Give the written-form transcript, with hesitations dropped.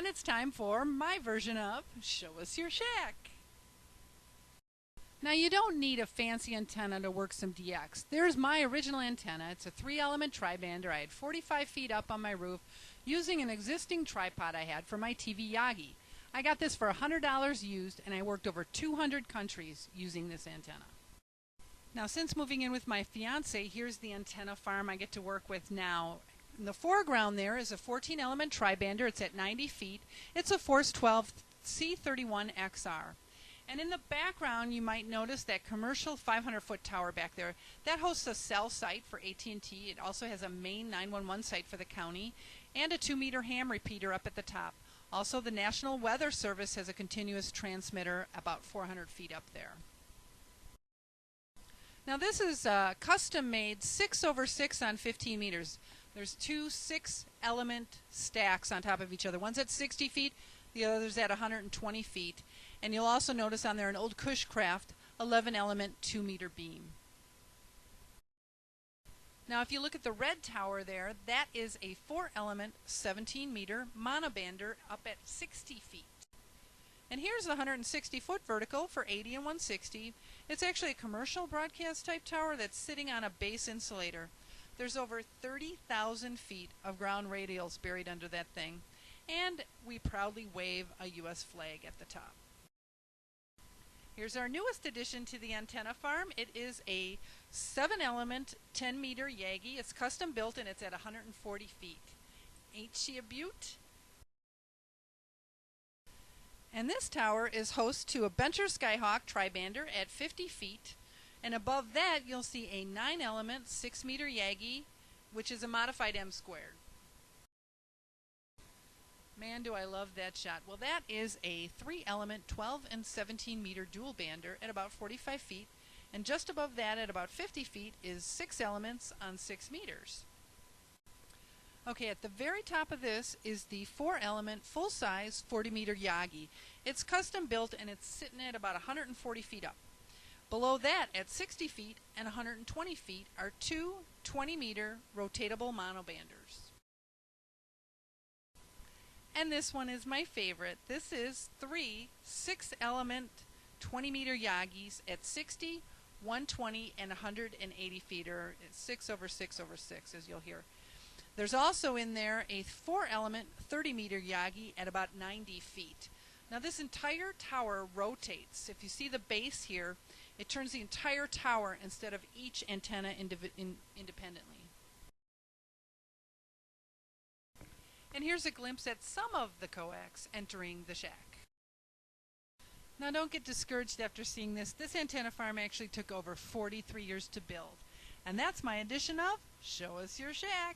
And it's time for my version of Show Us Your Shack. Now you don't need a fancy antenna to work some DX. There's my original antenna. It's a 3-element tri-bander. I had 45 feet up on my roof using an existing tripod I had for my TV Yagi. I got this for $100 used, and I worked over 200 countries using this antenna. Now since moving in with my fiance, here's the antenna farm I get to work with now. In the foreground there is a 14-element tri-bander. It's at 90 feet. It's a Force 12 C31XR. And in the background you might notice that commercial 500-foot tower back there. That hosts a cell site for AT&T. It also has a main 911 site for the county and a 2-meter ham repeater up at the top. Also, the National Weather Service has a continuous transmitter about 400 feet up there. Now this is custom made 6x6 on 15 meters. There's two 6-element stacks on top of each other. One's at 60 feet, the other's at 120 feet. And you'll also notice on there an old Cushcraft 11-element 2-meter beam. Now if you look at the red tower there, that is a 4-element 17-meter monobander up at 60 feet. And here's the 160-foot vertical for 80 and 160. It's actually a commercial broadcast type tower that's sitting on a base insulator. There's over 30,000 feet of ground radials buried under that thing, and we proudly wave a U.S. flag at the top. Here's our newest addition to the antenna farm. It is a 7-element 10-meter Yagi. It's custom built and it's at 140 feet. Ain't she a beaut? And this tower is host to a Bencher Skyhawk tri-bander at 50 feet. And above that you'll see a 9-element 6-meter Yagi, which is a modified M-squared. Man, do I love that shot. Well, that is a 3-element 12 and 17-meter dual bander at about 45 feet. And just above that at about 50 feet is 6 elements on 6 meters. Okay, at the very top of this is the 4-element full-size 40-meter Yagi. It's custom built and it's sitting at about 140 feet up. Below that, at 60 feet and 120 feet, are two 20-meter rotatable monobanders. And this one is my favorite. This is 3 6-element 20-meter Yagis at 60, 120, and 180 feet, or 6x6x6, as you'll hear. There's also in there a 4-element 30-meter Yagi at about 90 feet. Now this entire tower rotates. If you see the base here, it turns the entire tower instead of each antenna independently. And here's a glimpse at some of the coax entering the shack. Now don't get discouraged after seeing this. This antenna farm actually took over 43 years to build. And that's my edition of Show Us Your Shack.